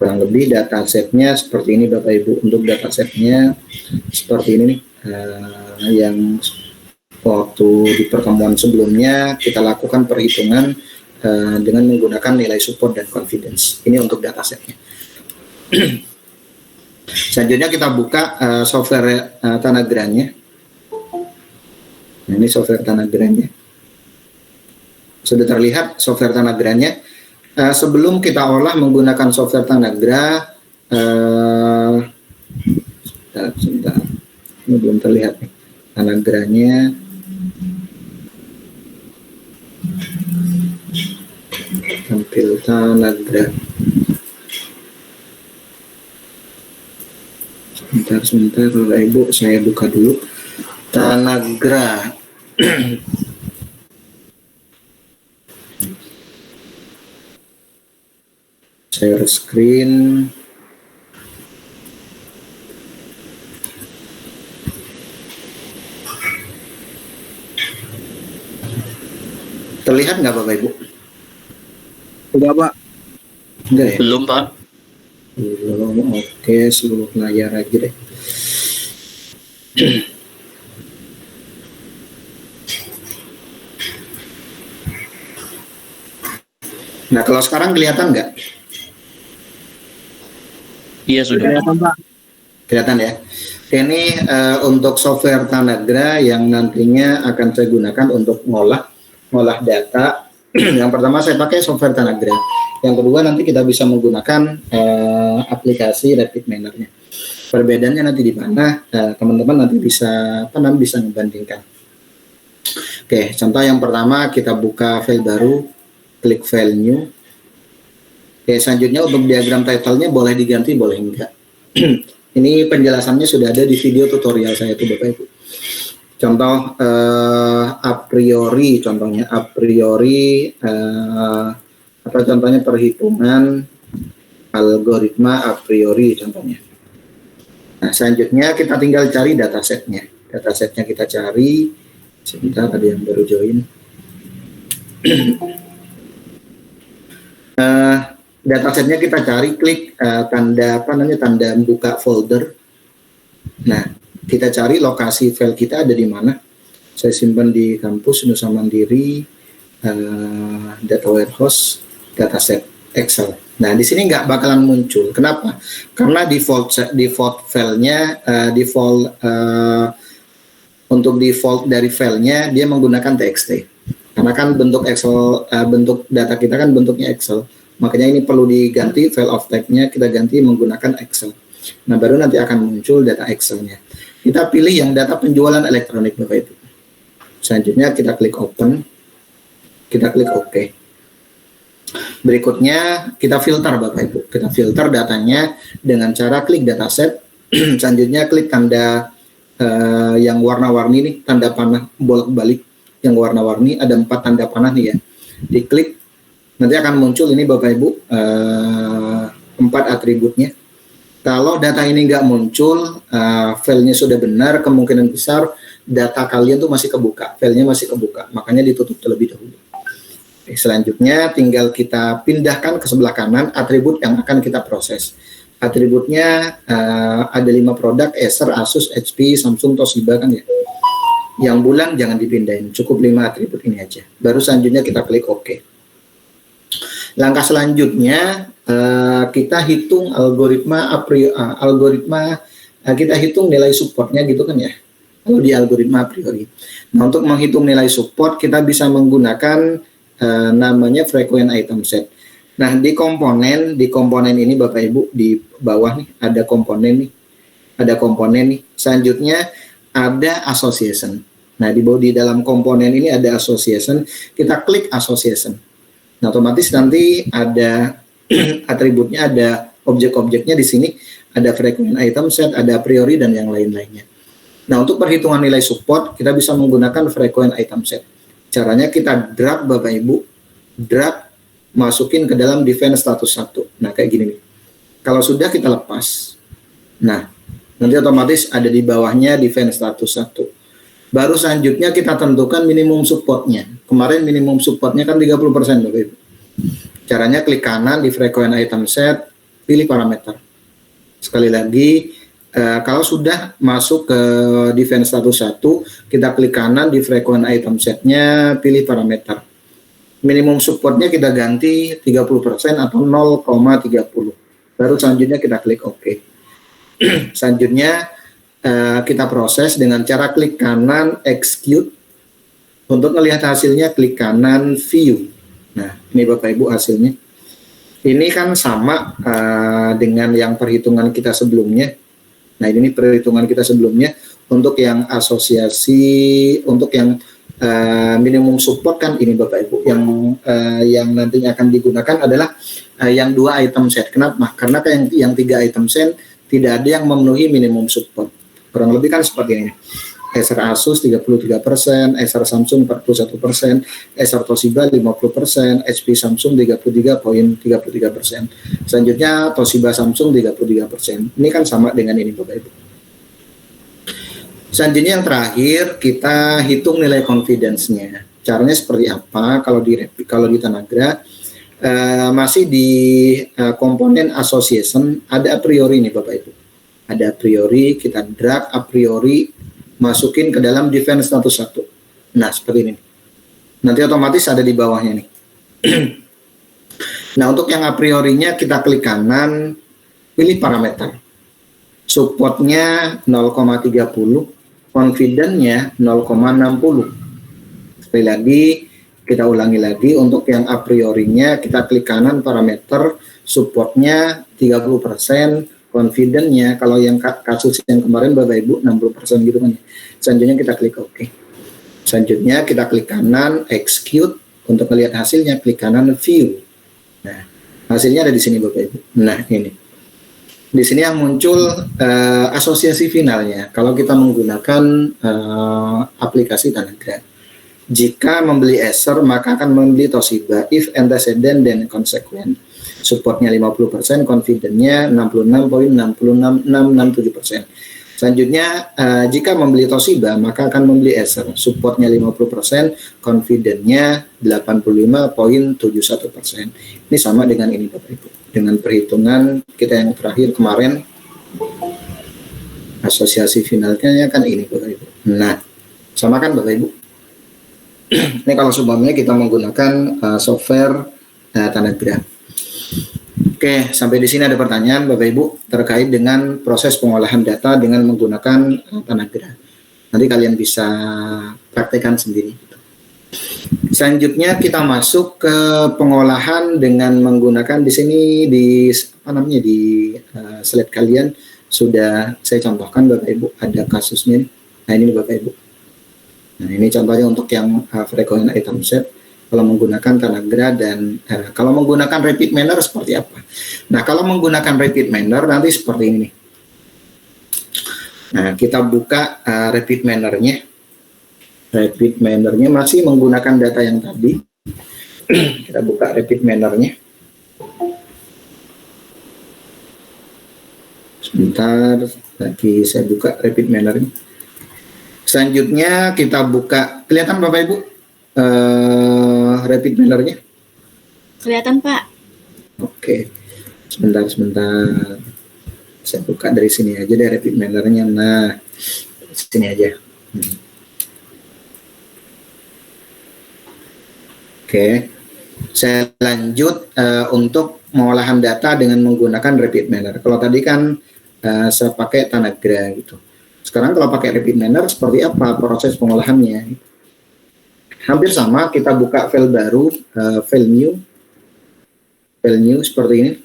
Kurang lebih datasetnya seperti ini Bapak Ibu. Untuk datasetnya seperti ini nih, yang waktu di pertemuan sebelumnya kita lakukan perhitungan dengan menggunakan nilai support dan confidence. Ini untuk datasetnya. Selanjutnya kita buka software Tanagranya. Nah, ini software Tanagranya. Sudah terlihat software Tanagranya. Sebelum kita olah menggunakan software Tanagra, sebentar, ini belum terlihat nih Tanagranya. Tampil Tanagra. Sebentar, Ibu, saya buka dulu Tanagra. Share screen. Terlihat nggak Bapak Ibu? Enggak Pak. Enggak ya? Belum Pak. Belum. Oke, seluruh layar aja deh. Nah, kalau sekarang kelihatan nggak? Iya sudah. Kelihatan Pak. Kelihatan ya. Ini untuk software Tanagra yang nantinya akan saya gunakan untuk ngolah data. Yang pertama saya pakai software Tanagra. Yang kedua nanti kita bisa menggunakan aplikasi Rapid Miner-nya. Perbedaannya nanti di mana? Teman-teman nanti bisa membandingkan. Oke, contoh yang pertama kita buka file baru. Klik file new. Oke, selanjutnya untuk diagram title-nya boleh diganti, boleh enggak. Ini penjelasannya sudah ada di video tutorial saya tuh Bapak Ibu. Contoh a priori, contohnya perhitungan algoritma a priori contohnya. Nah, selanjutnya kita tinggal cari datasetnya. Datasetnya kita cari. Sebentar, ada yang baru join. Datasetnya kita cari, klik tanda buka folder. Nah, kita cari lokasi file kita ada di mana. Saya simpan di kampus Nusa Mandiri, data warehouse, dataset Excel. Nah, di sini nggak bakalan muncul. Kenapa? Karena default filenya, untuk default dari filenya dia menggunakan TXT. Karena kan bentuk Excel, bentuk data kita kan bentuknya Excel. Makanya ini perlu diganti, file of type-nya kita ganti menggunakan Excel. Nah, baru nanti akan muncul data Excel-nya. Kita pilih yang data penjualan elektronik Bapak Ibu. Selanjutnya kita klik open. Kita klik OK. Berikutnya kita filter Bapak Ibu. Kita filter datanya dengan cara klik dataset. Selanjutnya klik tanda yang warna-warni nih, tanda panah bolak-balik yang warna-warni, ada 4 tanda panah nih ya. Diklik, nanti akan muncul ini Bapak Ibu 4 atributnya. Kalau data ini nggak muncul, filenya sudah benar, kemungkinan besar data kalian tuh masih kebuka, filenya masih kebuka, makanya ditutup terlebih dahulu. Oke, selanjutnya tinggal kita pindahkan ke sebelah kanan atribut yang akan kita proses. Atributnya ada 5 produk, Acer, Asus, HP, Samsung, Toshiba kan ya. Yang bulan jangan dipindahin, cukup 5 atribut ini aja. Baru selanjutnya kita klik OK. Langkah selanjutnya kita hitung kita hitung nilai supportnya gitu kan ya. Kalau di algoritma a priori. Nah, untuk menghitung nilai support kita bisa menggunakan namanya frequent item set. Nah, di komponen ini Bapak Ibu di bawah nih ada komponen nih. Selanjutnya ada association. Nah, di dalam komponen ini ada association, kita klik association. Nah, otomatis nanti ada atributnya, ada objek-objeknya di sini, ada frequent item set, ada a priori dan yang lain-lainnya. Nah, untuk perhitungan nilai support kita bisa menggunakan frequent item set. Caranya kita drag Bapak Ibu, drag masukin ke dalam define status 1. Nah, kayak gini nih. Kalau sudah kita lepas. Nah, nanti otomatis ada di bawahnya define status 1. Baru selanjutnya kita tentukan minimum supportnya. Kemarin minimum supportnya kan 30% Bapak Ibu. Caranya klik kanan di frequent item set, pilih parameter. Sekali lagi, kalau sudah masuk ke defense status 1, kita klik kanan di frequent item set-nya, pilih parameter. Minimum supportnya kita ganti 30% atau 0,30. Baru selanjutnya kita klik OK. Selanjutnya kita proses dengan cara klik kanan execute. Untuk melihat hasilnya klik kanan view. Nah, ini Bapak Ibu hasilnya. Ini kan sama dengan yang perhitungan kita sebelumnya. Nah, ini perhitungan kita sebelumnya untuk yang asosiasi, untuk yang minimum support kan ini Bapak Ibu. Yang nantinya akan digunakan adalah yang 2 item set. Kenapa? Karena yang 3 item set tidak ada yang memenuhi minimum support. Kurang lebih kan seperti ini. Acer Asus 33%, Acer Samsung 41%, Acer Toshiba 50%, HP Samsung 33,33%. Selanjutnya Toshiba Samsung 33%. Ini kan sama dengan ini Bapak Ibu. Selanjutnya yang terakhir kita hitung nilai confidence-nya. Caranya seperti apa? Kalau di Tanagra masih di komponen association ada a priori nih Bapak Ibu. Ada a priori, kita drag a priori masukin ke dalam defense status 1. Nah, seperti ini. Nanti otomatis ada di bawahnya nih. Nah, untuk yang a priorinya kita klik kanan, pilih parameter. Supportnya 0,30, confident-nya 0,60. Sekali lagi, kita ulangi lagi. Untuk yang a priorinya kita klik kanan parameter, supportnya 30%, confident-nya kalau yang kasus yang kemarin Bapak Ibu 60% gitu kan. Selanjutnya kita klik OK. Selanjutnya kita klik kanan execute. Untuk melihat hasilnya klik kanan view. Nah, hasilnya ada di sini Bapak Ibu. Nah, ini. Di sini yang muncul asosiasi finalnya kalau kita menggunakan aplikasi Tanagra. Jika membeli Acer maka akan membeli Toshiba if antecedent then consequent. Supportnya 50%, confident-nya 66,66667%. Selanjutnya, jika membeli Toshiba, maka akan membeli Acer. Supportnya 50%, confident-nya 85,71%. Ini sama dengan ini Bapak Ibu. Dengan perhitungan kita yang terakhir kemarin, asosiasi finalnya kan ini Bapak Ibu. Nah, sama kan Bapak Ibu? Ini kalau sebelumnya kita menggunakan software Tanagra. Oke, sampai di sini ada pertanyaan Bapak Ibu terkait dengan proses pengolahan data dengan menggunakan Tanagra. Nanti kalian bisa praktekkan sendiri. Selanjutnya kita masuk ke pengolahan dengan menggunakan di sini di slide kalian sudah saya contohkan Bapak Ibu, ada kasusnya. Nah, ini Bapak Ibu. Nah, ini contohnya untuk yang frequent item set. Kalau menggunakan Tanagra dan kalau menggunakan repeat manner seperti apa? Nah, kalau menggunakan repeat manner nanti seperti ini. Nah, kita buka repeat manner-nya. Repeat manner-nya masih menggunakan data yang tadi. Kita buka repeat manner-nya. Sebentar, lagi saya buka repeat manner-nya. Selanjutnya kita buka, kelihatan Bapak Ibu? Repeat manner-nya? Kelihatan Pak. Oke, sebentar. Saya buka dari sini aja deh repeat manner-nya. Nah, sini aja. Oke, saya lanjut untuk pengolahan data dengan menggunakan repeat manner. Kalau tadi kan saya pakai Tanagra gitu. Sekarang kalau pakai repeat manner seperti apa proses pengolahannya? Hampir sama, kita buka file baru, file new seperti ini.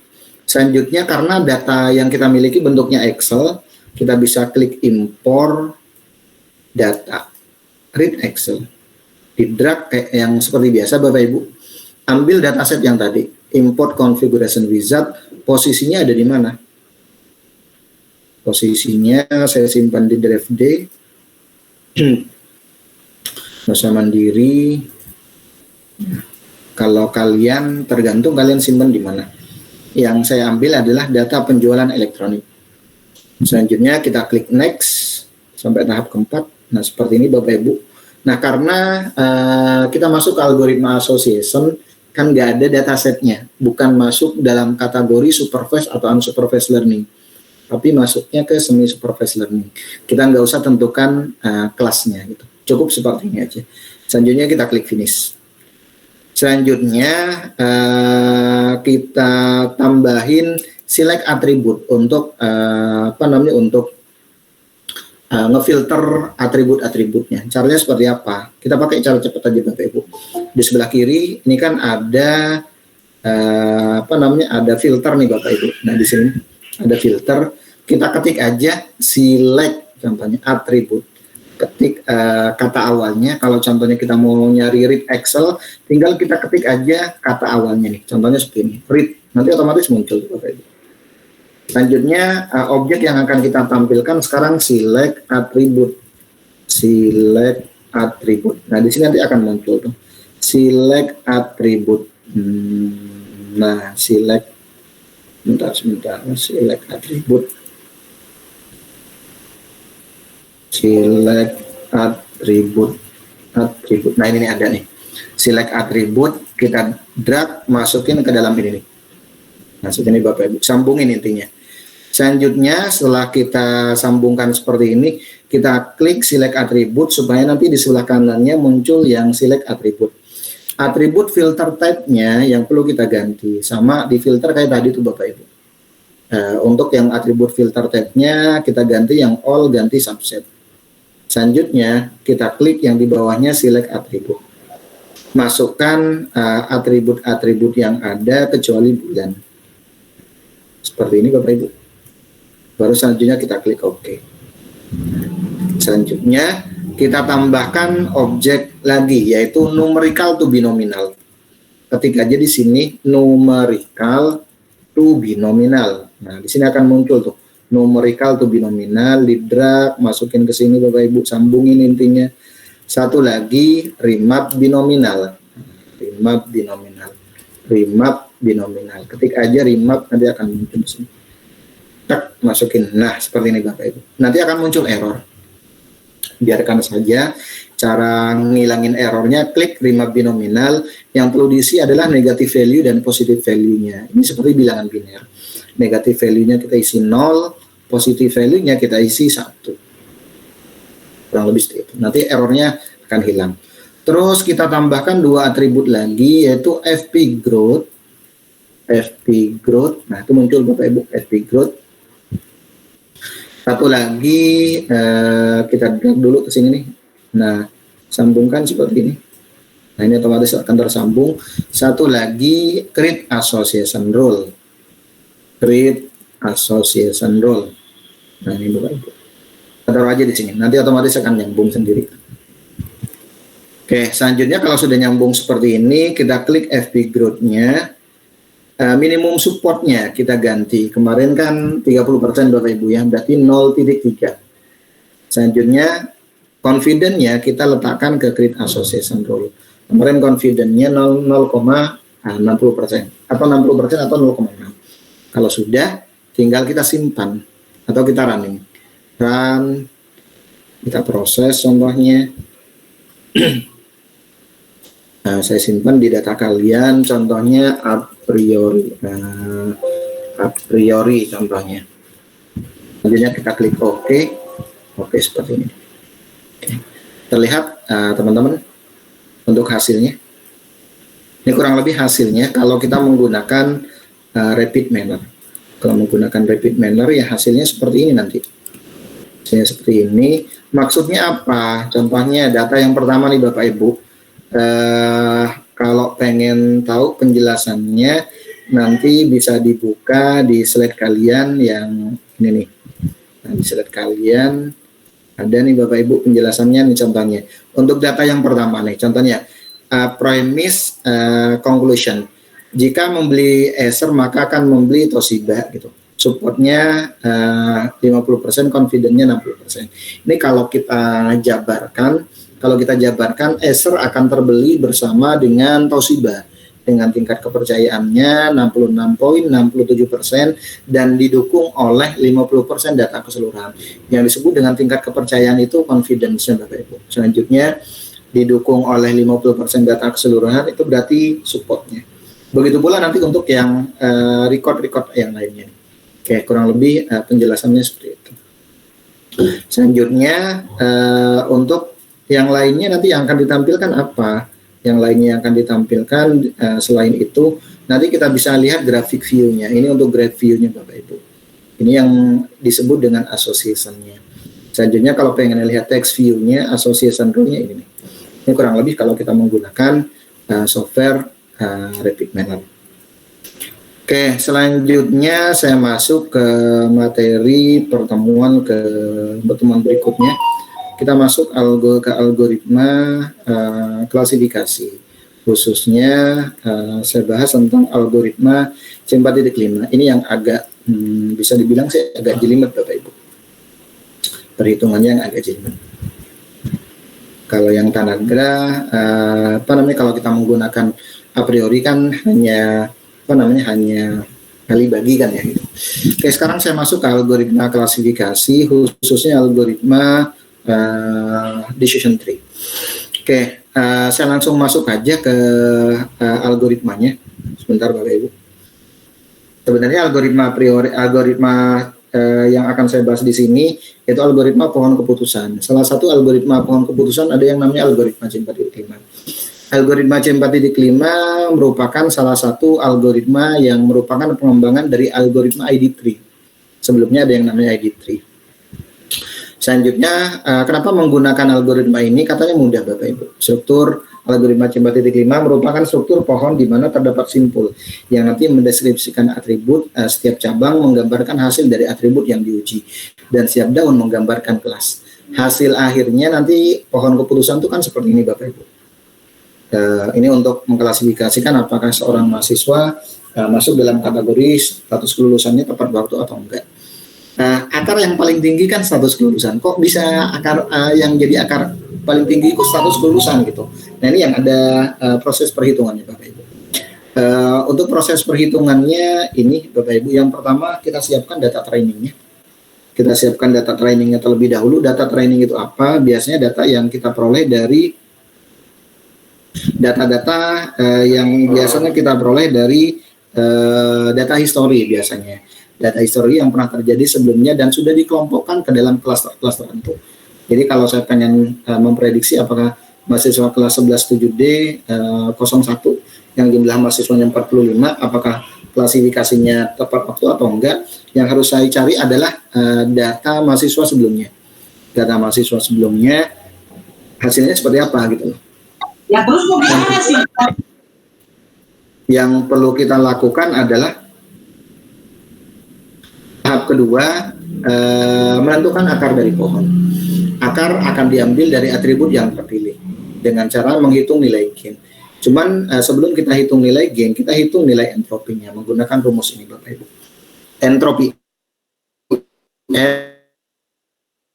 Selanjutnya karena data yang kita miliki bentuknya Excel, kita bisa klik import data, read Excel, di drag kayak yang seperti biasa Bapak Ibu. Ambil dataset yang tadi, import configuration wizard, posisinya ada di mana? Posisinya saya simpan di drive D. Masa mandiri. Kalau kalian tergantung kalian simpan di mana. Yang saya ambil adalah data penjualan elektronik. Selanjutnya kita klik next sampai tahap keempat. Nah, seperti ini Bapak Ibu. Nah, karena kita masuk ke algoritma association, kan nggak ada datasetnya, bukan masuk dalam kategori supervised atau unsupervised learning, tapi masuknya ke semi supervised learning. Kita nggak usah tentukan kelasnya gitu, cukup seperti ini aja. Selanjutnya kita klik finish. Selanjutnya kita tambahin select attribute untuk untuk ngefilter atribut-atributnya. Caranya seperti apa? Kita pakai cara cepat aja Bapak Ibu. Di sebelah kiri ini kan ada ada filter nih Bapak Ibu. Nah, di sini ada filter. Kita ketik aja select contohnya atribut. Ketik kata awalnya. Kalau contohnya kita mau nyari read Excel, tinggal kita ketik aja kata awalnya nih. Contohnya seperti ini, read. Nanti otomatis muncul Bapak Ibu. Selanjutnya objek yang akan kita tampilkan sekarang select attribute. Select attribute. Nah, di sini nanti akan muncul tuh. Select attribute. Nah, select sebentar. Select attribute. Select attribute. Nah, ini ada nih. Select attribute, kita drag masukin ke dalam ini nih. Masukin ini Bapak Ibu. Sambungin intinya. Selanjutnya setelah kita sambungkan seperti ini, kita klik select attribute supaya nanti di sebelah kanannya muncul yang select attribute. Atribut filter type-nya yang perlu kita ganti, sama di filter kayak tadi tuh Bapak Ibu. Untuk yang atribut filter type-nya kita ganti yang all, ganti subset. Selanjutnya kita klik yang di bawahnya select attribute. Masukkan atribut-atribut yang ada kecuali bulan. Seperti ini Bapak Ibu. Baru selanjutnya kita klik OK. Selanjutnya kita tambahkan objek lagi, yaitu numerical to binominal. Ketik aja di sini numerical to binominal. Nah, di sini akan muncul tuh numerical to binominal, di drag masukin ke sini Bapak Ibu, sambungin intinya. Satu lagi remap binominal. Remap binominal. Remap binominal. Ketik aja remap, nanti akan muncul di sini. Tak masukin. Nah, seperti ini Bapak Ibu. Nanti akan muncul error. Biarkan saja. Cara ngilangin errornya, klik remap binominal. Yang perlu diisi adalah negative value dan positive value-nya. Ini seperti bilangan biner. Negative value-nya kita isi 0, positive value-nya kita isi 1. Kurang lebih seperti itu. Nanti errornya akan hilang. Terus kita tambahkan dua atribut lagi, yaitu FP growth. FP growth. Nah, itu muncul Bapak Ibu, FP growth. Satu lagi kita drag dulu ke sini nih. Nah, sambungkan seperti ini. Nah, ini otomatis akan tersambung. Satu lagi create association rule. Create association rule. Nah, ini Bapak Ibu. Taruh aja di sini. Nanti otomatis akan nyambung sendiri. Oke, selanjutnya kalau sudah nyambung seperti ini, kita klik FP growth-nya. Minimum supportnya kita ganti. Kemarin kan 30% Bapak Ibu ya, berarti 0,3. Selanjutnya confident-nya kita letakkan ke create association rule. Kemarin confident-nya 0,60% atau 60% atau 0,6. Kalau sudah, tinggal kita simpan atau kita running. Run, kita proses contohnya. Nah, saya simpan di data kalian, contohnya a priori contohnya. Selanjutnya kita klik OK. Oke, seperti ini. Oke. Terlihat teman-teman untuk hasilnya. Ini kurang lebih hasilnya kalau kita menggunakan repeat manner. Kalau menggunakan repeat manner ya hasilnya seperti ini nanti. Hasilnya seperti ini. Maksudnya apa? Contohnya data yang pertama nih Bapak Ibu. Kalau pengen tahu penjelasannya nanti bisa dibuka di slide kalian yang ini nih. Nah, di slide kalian ada nih Bapak Ibu penjelasannya nih contohnya. Untuk data yang pertama nih contohnya premise conclusion. Jika membeli Acer maka akan membeli Toshiba gitu. Supportnya 50%, confident-nya 60%. Ini kalau kita jabarkan, Acer akan terbeli bersama dengan Toshiba dengan tingkat kepercayaannya 66,67% dan didukung oleh 50% data keseluruhan. Yang disebut dengan tingkat kepercayaan itu confidence-nya Bapak Ibu. Selanjutnya didukung oleh 50% data keseluruhan, itu berarti supportnya. Begitu pula nanti untuk yang record yang lainnya. Oke, kurang lebih penjelasannya seperti itu. Selanjutnya untuk yang lainnya nanti yang akan ditampilkan apa? Yang lainnya yang akan ditampilkan selain itu nanti kita bisa lihat grafik view-nya. Ini untuk graph view-nya Bapak Ibu. Ini yang disebut dengan association-nya. Selanjutnya kalau pengen lihat text view-nya, association rule-nya ini nih. Ini kurang lebih kalau kita menggunakan software Rapid Miner. Oke, selanjutnya saya masuk ke materi pertemuan berikutnya. Kita masuk ke algoritma klasifikasi. Khususnya saya bahas tentang algoritma C4.5. Ini yang agak bisa dibilang saya agak jelimet Bapak Ibu. Perhitungannya yang agak jelimet. Kalau yang Tanagra, kalau kita menggunakan a priori kan hanya kali bagi kan ya gitu. Oke, sekarang saya masuk ke algoritma klasifikasi, khususnya algoritma decision tree. Oke, saya langsung masuk aja ke algoritmanya. Sebentar Bapak Ibu. Sebenarnya algoritma yang akan saya bahas di sini yaitu algoritma pohon keputusan. Salah satu algoritma pohon keputusan ada yang namanya algoritma C4.5. Algoritma C4.5 merupakan salah satu algoritma yang merupakan pengembangan dari algoritma ID3. Sebelumnya ada yang namanya ID3. Selanjutnya, kenapa menggunakan algoritma ini? Katanya mudah Bapak Ibu. Struktur algoritma C4.5 merupakan struktur pohon di mana terdapat simpul yang nanti mendeskripsikan atribut. Setiap cabang menggambarkan hasil dari atribut yang diuji dan setiap daun menggambarkan kelas. Hasil akhirnya nanti pohon keputusan itu kan seperti ini Bapak Ibu. Ini untuk mengklasifikasikan apakah seorang mahasiswa masuk dalam kategori status kelulusannya tepat waktu atau enggak. Akar yang paling tinggi kan status kelulusan. Kok bisa akar yang jadi akar paling tinggi itu status kelulusan gitu. Nah ini yang ada proses perhitungannya Bapak Ibu. Untuk proses perhitungannya ini Bapak Ibu, yang pertama kita siapkan data trainingnya. Kita siapkan data trainingnya terlebih dahulu. Data training itu apa? Biasanya data yang kita peroleh dari data-data yang biasanya kita peroleh dari data history biasanya. Data history yang pernah terjadi sebelumnya dan sudah dikelompokkan ke dalam kelas tertentu. Jadi kalau saya pengen memprediksi apakah mahasiswa kelas 11 7D 01 yang jumlah mahasiswanya 45, apakah klasifikasinya tepat waktu atau enggak, yang harus saya cari adalah data mahasiswa sebelumnya. Data mahasiswa sebelumnya hasilnya seperti apa gitu loh. Ya terus kok bisa sih? Yang perlu kita lakukan adalah tahap kedua, menentukan akar dari pohon. Akar akan diambil dari atribut yang terpilih dengan cara menghitung nilai gain. Cuman sebelum kita hitung nilai gain, kita hitung nilai entropinya menggunakan rumus ini Bapak Ibu. Entropi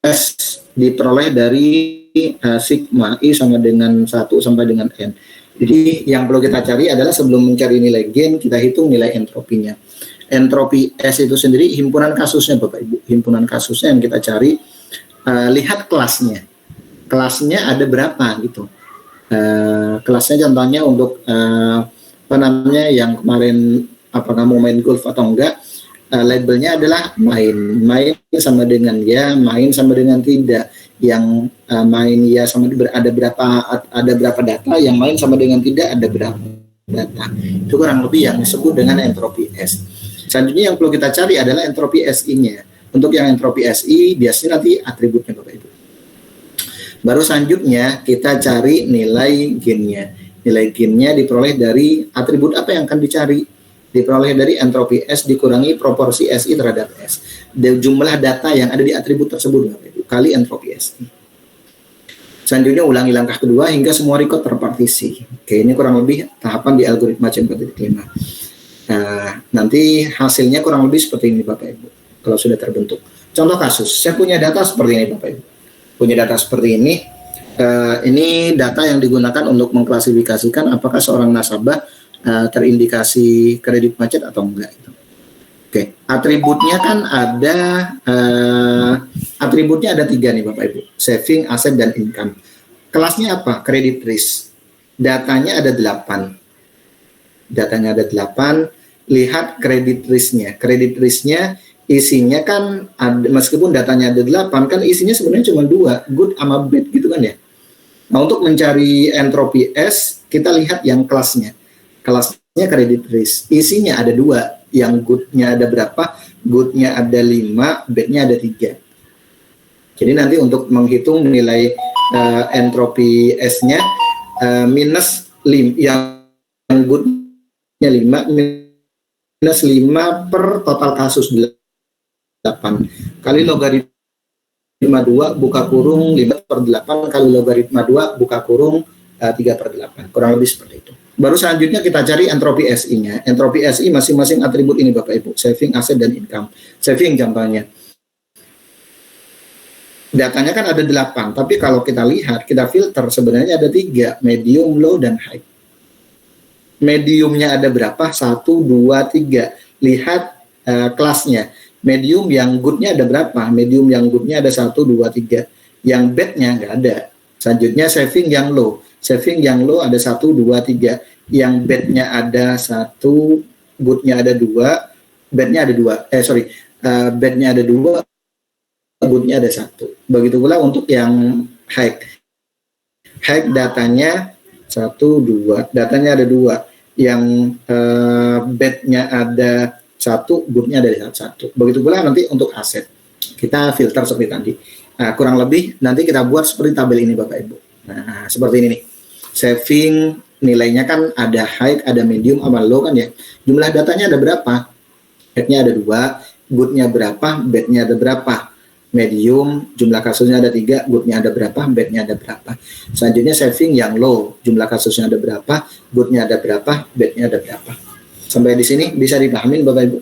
S diperoleh dari sigma I sama dengan 1 sampai dengan N. Jadi yang perlu kita cari adalah sebelum mencari nilai gain, kita hitung nilai entropinya. Entropi S itu sendiri himpunan kasusnya Bapak Ibu. Himpunan kasusnya yang kita cari, lihat kelasnya. Kelasnya ada berapa gitu. Kelasnya contohnya untuk yang kemarin apakah mau main golf atau enggak, labelnya adalah main sama dengan ya, main sama dengan tidak. Yang main ya sama ada berapa data, yang main sama dengan tidak ada berapa data. Itu kurang lebih yang disebut dengan entropi S. Selanjutnya yang perlu kita cari adalah entropi SI-nya. Untuk yang entropi SI biasanya nanti atributnya Bapak Ibu. Baru selanjutnya kita cari nilai gain-nya. Nilai gain-nya diperoleh dari atribut apa yang akan dicari? Diperoleh dari entropi S dikurangi proporsi SI terhadap S. Jumlah data yang ada di atribut tersebut Bapak Ibu, kali entropi SI. Selanjutnya ulangi langkah kedua hingga semua record terpartisi. Oke, ini kurang lebih tahapan di algoritma C4.5. Nanti hasilnya kurang lebih seperti ini Bapak Ibu kalau sudah terbentuk. Contoh kasus, saya punya data seperti ini Bapak Ibu. Punya data seperti ini. Ini data yang digunakan untuk mengklasifikasikan apakah seorang nasabah terindikasi kredit macet atau enggak. Oke, atributnya kan ada 3 nih Bapak Ibu, saving, aset, dan income. Kelasnya apa? Credit risk. Datanya ada 8. Datanya ada 8. Lihat credit risk-nya. Credit risk-nya isinya kan ada, meskipun datanya ada 8 kan isinya sebenarnya cuma 2, good sama bad gitu kan ya. Nah, untuk mencari entropi S, kita lihat yang kelasnya. Kelasnya credit risk. Isinya ada 2. Yang good-nya ada berapa? Good-nya ada 5, bad-nya ada 3. Jadi nanti untuk menghitung nilai entropi S-nya minus 5, yang good-nya 5 minus 5 per total kasus 8 kali logaritma 2 buka kurung 5/8 kali logaritma 2 buka kurung 3/8. Kurang lebih seperti itu. Baru selanjutnya kita cari entropi SI-nya. Entropi SI masing-masing atribut ini Bapak Ibu, saving, aset, dan income. Saving contohnya. Datanya kan ada 8, tapi kalau kita lihat, kita filter sebenarnya ada 3, medium, low, dan high. Mediumnya ada berapa? 1, 2, 3. Lihat kelasnya. Medium yang good-nya ada berapa? Medium yang good-nya ada 1, 2, 3. Yang bad-nya nggak ada. Selanjutnya saving yang low. Saving yang low ada 1, 2, 3. Yang bad-nya ada 1, good-nya ada 2, bad-nya ada 2. Bad-nya ada 2, good-nya ada 1. Begitu pula untuk yang high. High datanya 1, 2. Datanya ada 2. Yang bad-nya ada 1, good-nya dari 1. Begitu pula nanti untuk aset. Kita filter seperti tadi. Nah, kurang lebih nanti kita buat seperti tabel ini Bapak Ibu. Nah, seperti ini nih. Saving nilainya kan ada high, ada medium, sama low kan ya. Jumlah datanya ada berapa? High-nya ada 2, good-nya berapa, bad-nya ada berapa. Medium, jumlah kasusnya ada 3, good-nya ada berapa, bad-nya ada berapa. Selanjutnya saving yang low, jumlah kasusnya ada berapa, good-nya ada berapa, bad-nya ada berapa. Sampai di sini bisa dipahamin Bapak Ibu?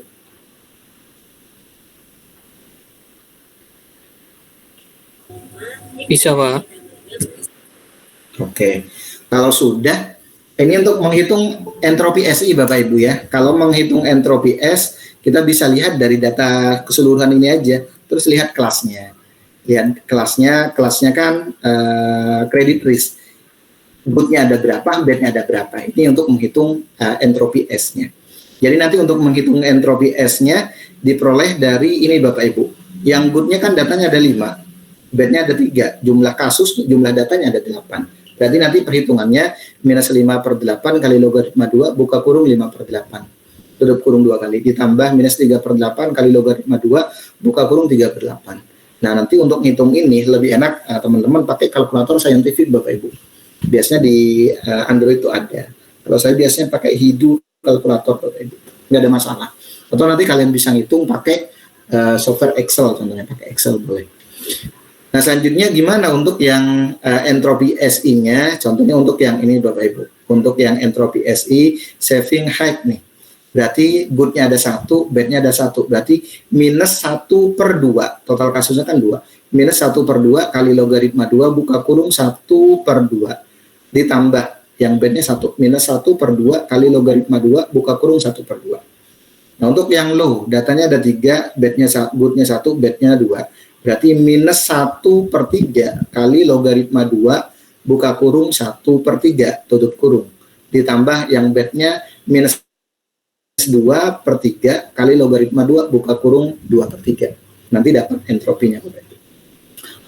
Bisa, Pak. Oke. Kalau sudah, ini untuk menghitung entropi SI Bapak Ibu ya. Kalau menghitung entropi S, kita bisa lihat dari data keseluruhan ini aja. Terus lihat kelasnya. Lihat kelasnya kan credit risk. Good-nya ada berapa, bad-nya ada berapa. Ini untuk menghitung entropi S-nya. Jadi nanti untuk menghitung entropi S-nya diperoleh dari ini Bapak Ibu. Yang good-nya kan datanya ada 5, bad-nya ada 3, jumlah kasus, jumlah datanya ada 8. Berarti nanti perhitungannya minus 5/8 kali logaritma 2 buka kurung 5/8. Tutup kurung 2 kali. Ditambah minus 3/8 kali logaritma 2 buka kurung 3/8. Nah nanti untuk ngitung ini lebih enak teman-teman pakai kalkulator saintifik Bapak Ibu. Biasanya di Android itu ada. Kalau saya biasanya pakai Hidu kalkulator Bapak Ibu, nggak ada masalah. Atau nanti kalian bisa ngitung pakai software Excel, contohnya pakai Excel boleh. Nah selanjutnya gimana untuk yang entropi SI-nya? Contohnya untuk yang ini Bapak Ibu, untuk yang entropi SI saving high nih, berarti good-nya ada 1, bad-nya ada 1, berarti minus 1/2, total kasusnya kan 2, minus 1/2 kali logaritma 2 buka kurung 1/2, ditambah yang bad-nya 1, minus 1/2 kali logaritma 2 buka kurung 1/2. Nah untuk yang low, datanya ada 3, good-nya 1, bad-nya 2. Berarti minus 1/3 kali logaritma 2 buka kurung 1/3, tutup kurung. Ditambah yang bad-nya minus 2/3 kali logaritma 2 buka kurung 2/3. Nanti dapat entropinya.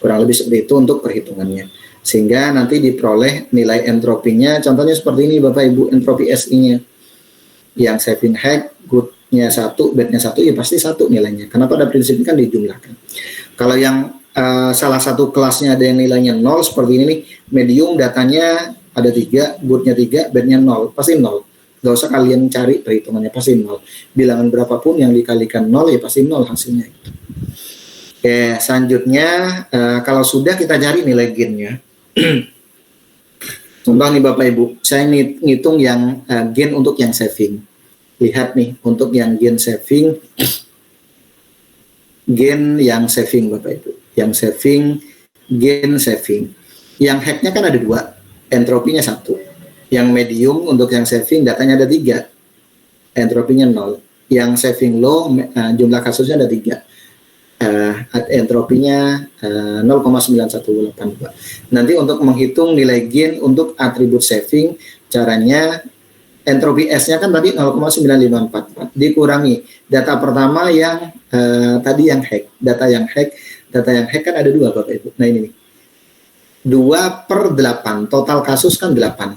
Kurang lebih seperti itu untuk perhitungannya. Sehingga nanti diperoleh nilai entropinya, contohnya seperti ini Bapak Ibu, entropi SI-nya. Yang saving high, good-nya 1, bad-nya 1, ya pasti 1 nilainya. Karena pada prinsipnya kan dijumlahkan. Kalau yang salah satu kelasnya ada yang nilainya 0, seperti ini nih, medium datanya ada 3, good-nya 3, bad-nya 0, pasti 0. Gak usah kalian cari perhitungannya, pasti 0. Bilangan berapapun yang dikalikan 0, ya pasti 0 hasilnya. Oke, selanjutnya kalau sudah kita cari nilai gain-nya. Contoh nih Bapak Ibu, saya ngitung yang gain untuk yang saving. Lihat nih, untuk yang gain saving, gain yang saving Bapak Ibu. Yang saving, gain saving. Yang hack-nya kan ada 2, entropinya 1. Yang medium untuk yang saving datanya ada 3, entropinya 0. Yang saving low jumlah kasusnya ada 3, entropinya 0,9182. Nanti untuk menghitung nilai gain untuk atribut saving, caranya entropi S-nya kan tadi 0,9544 dikurangi data pertama yang tadi yang hack. Data yang hack kan ada 2 Bapak Ibu. Nah ini nih. 2/8, total kasus kan 8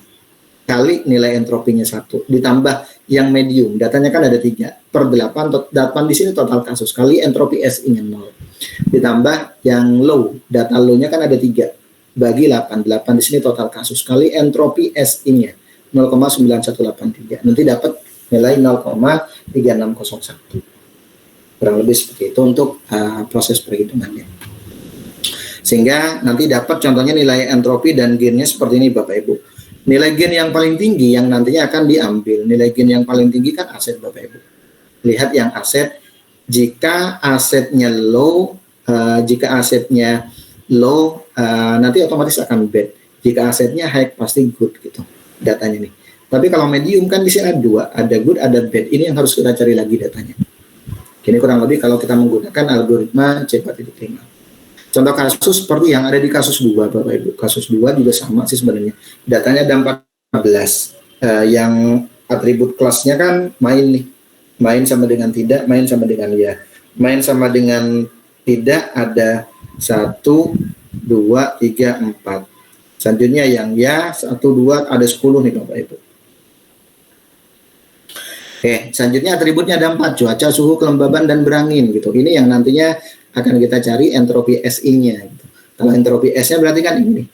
kali nilai entropinya 1 ditambah yang medium, datanya kan ada 3/8, 8 di sini total kasus kali entropi SI-nya 0 ditambah yang low, data low-nya kan ada 3 bagi 8 di sini total kasus kali entropi SI-nya 0,9183, nanti dapat nilai 0,3601, kurang lebih seperti itu untuk proses perhitungannya. Sehingga nanti dapat contohnya nilai entropi dan gain-nya seperti ini Bapak Ibu. Nilai gain yang paling tinggi yang nantinya akan diambil, nilai gain yang paling tinggi kan aset Bapak Ibu. Lihat yang aset, jika asetnya low, nanti otomatis akan bad. Jika asetnya high pasti good gitu datanya nih. Tapi kalau medium kan di sini ada 2, ada good, ada bad. Ini yang harus kita cari lagi datanya. Ini kurang lebih kalau kita menggunakan algoritma C4.5. Contoh kasus seperti yang ada di kasus 2 Bapak Ibu. Kasus 2 juga sama sih sebenarnya. Datanya ada 14. Yang atribut kelasnya kan main nih. Main sama dengan tidak, main sama dengan ya. Main sama dengan tidak ada 1, 2, 3, 4. Selanjutnya yang ya 1, 2 ada 10 nih Bapak Ibu. Oke, selanjutnya atributnya ada 4, cuaca, suhu, kelembaban, dan berangin gitu. Ini yang nantinya akan kita cari entropi SI-nya gitu. Kalau entropi S-nya berarti kan ini.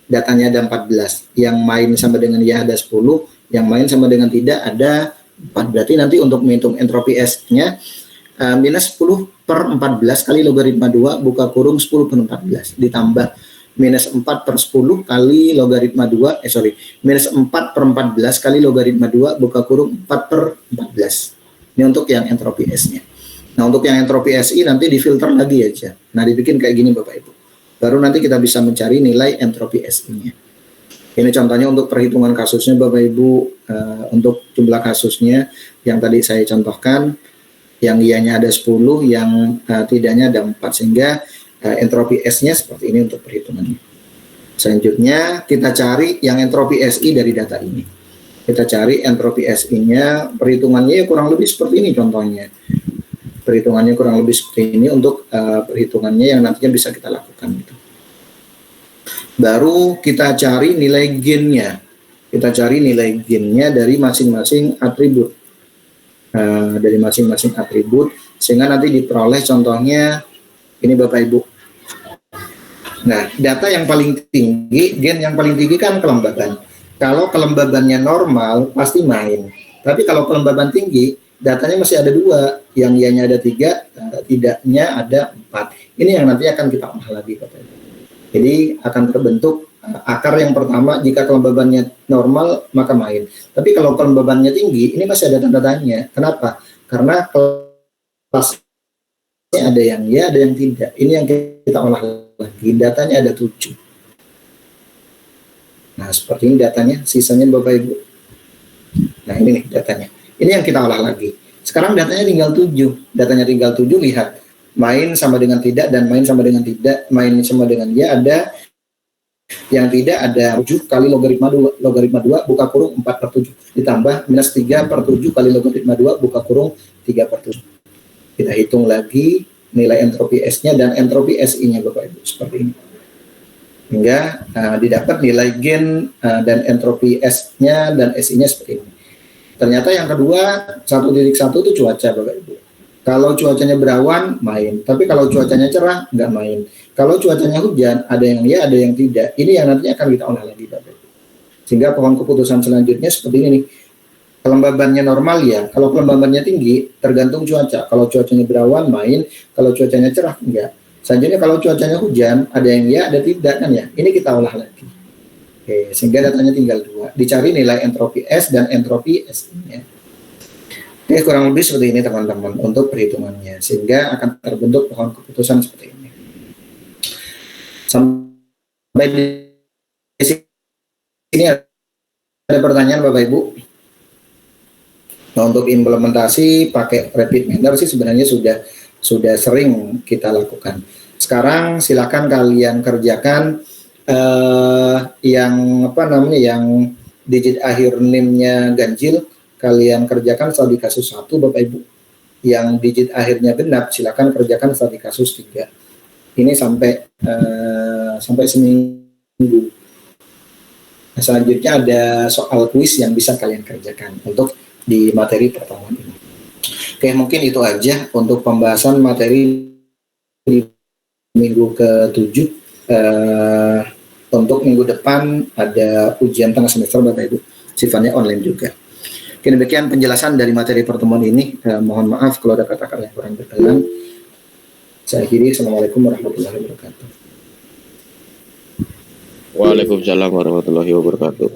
Datanya ada 14. Yang main sama dengan ya ada 10, yang main sama dengan tidak ada 4. Berarti nanti untuk menghitung entropi S-nya minus 10/14 kali logaritma 2 buka kurung 10/14 ditambah minus 4/10 kali logaritma 2 minus 4/14 kali logaritma 2 buka kurung 4/14. Ini untuk yang entropi S-nya. Nah, untuk yang entropi SI nanti difilter lagi aja. Nah, dibikin kayak gini Bapak Ibu. Baru nanti kita bisa mencari nilai entropi SI-nya. Ini contohnya untuk perhitungan kasusnya Bapak Ibu, untuk jumlah kasusnya yang tadi saya contohkan, yang ianya ada 10, yang tidaknya ada 4, sehingga entropi S-nya seperti ini untuk perhitungannya. Selanjutnya kita cari yang entropi SI dari data ini. Kita cari entropi SI-nya, perhitungannya ya kurang lebih seperti ini contohnya. Perhitungannya kurang lebih seperti ini untuk perhitungannya yang nantinya bisa kita lakukan gitu. Baru kita cari nilai gain-nya. Kita cari nilai gain-nya dari masing-masing atribut. Sehingga nanti diperoleh contohnya ini Bapak Ibu. Nah, data yang paling tinggi, gain yang paling tinggi kan kelembaban. Kalau kelembabannya normal pasti main. Tapi kalau kelembaban tinggi, datanya masih ada 2, yang ianya ada 3, tidaknya ada 4. Ini yang nanti akan kita olah lagi Bapak Ibu. Jadi akan terbentuk akar yang pertama, jika kelembabannya normal maka main. Tapi kalau kelembabannya tinggi, ini masih ada tanda tanya. Kenapa? Karena kelasnya ada yang ya, ada yang tidak. Ini yang kita olah lagi. Datanya ada 7. Nah, seperti ini datanya, sisanya Bapak Ibu. Nah, ini nih datanya. Ini yang kita olah lagi. Sekarang datanya tinggal 7. Datanya tinggal 7, lihat. Main sama dengan tidak dan main sama dengan tidak. Main sama dengan ya ada. Yang tidak ada 7 kali logaritma 2. Logaritma 2 buka kurung 4/7. Ditambah minus 3/7 kali logaritma 2 buka kurung 3/7. Kita hitung lagi nilai entropi S-nya dan entropi SI-nya Bapak Ibu. Seperti ini. Hingga didapat nilai gain dan entropi S-nya dan SI-nya seperti ini. Ternyata yang kedua 1.1 itu cuaca Bapak Ibu. Kalau cuacanya berawan main, tapi kalau cuacanya cerah nggak main. Kalau cuacanya hujan ada yang ya, ada yang tidak. Ini yang nantinya akan kita olah lagi Bapak Ibu. Sehingga pohon keputusan selanjutnya seperti ini nih. Kelembabannya normal ya. Kalau kelembabannya tinggi tergantung cuaca. Kalau cuacanya berawan main, kalau cuacanya cerah enggak. Selanjutnya kalau cuacanya hujan ada yang ya, ada tidak kan ya. Ini kita olah lagi. Oke, sehingga datanya tinggal 2. Dicari nilai entropi S dan entropi SI-nya. Oke, kurang lebih seperti ini teman-teman untuk perhitungannya. Sehingga akan terbentuk pohon keputusan seperti ini. Sampai di sini ada pertanyaan Bapak Ibu. Nah, untuk implementasi pakai rapid manner sih sebenarnya sudah sudah sering kita lakukan. Sekarang silakan kalian kerjakan yang yang digit akhir NIM-nya ganjil, kalian kerjakan studi kasus 1 Bapak Ibu. Yang digit akhirnya genap silakan kerjakan studi kasus 3. Ini sampai seminggu. Nah, selanjutnya ada soal kuis yang bisa kalian kerjakan untuk di materi pertemuan ini. Oke, mungkin itu aja untuk pembahasan materi di minggu ke-7. Untuk minggu depan ada ujian tengah semester Bapak Ibu, sifatnya online juga. Oke, demikian penjelasan dari materi pertemuan ini. Mohon maaf kalau ada kata-kata yang kurang berkenan. Saya akhiri. Assalamualaikum warahmatullahi wabarakatuh. Waalaikumsalam warahmatullahi wabarakatuh.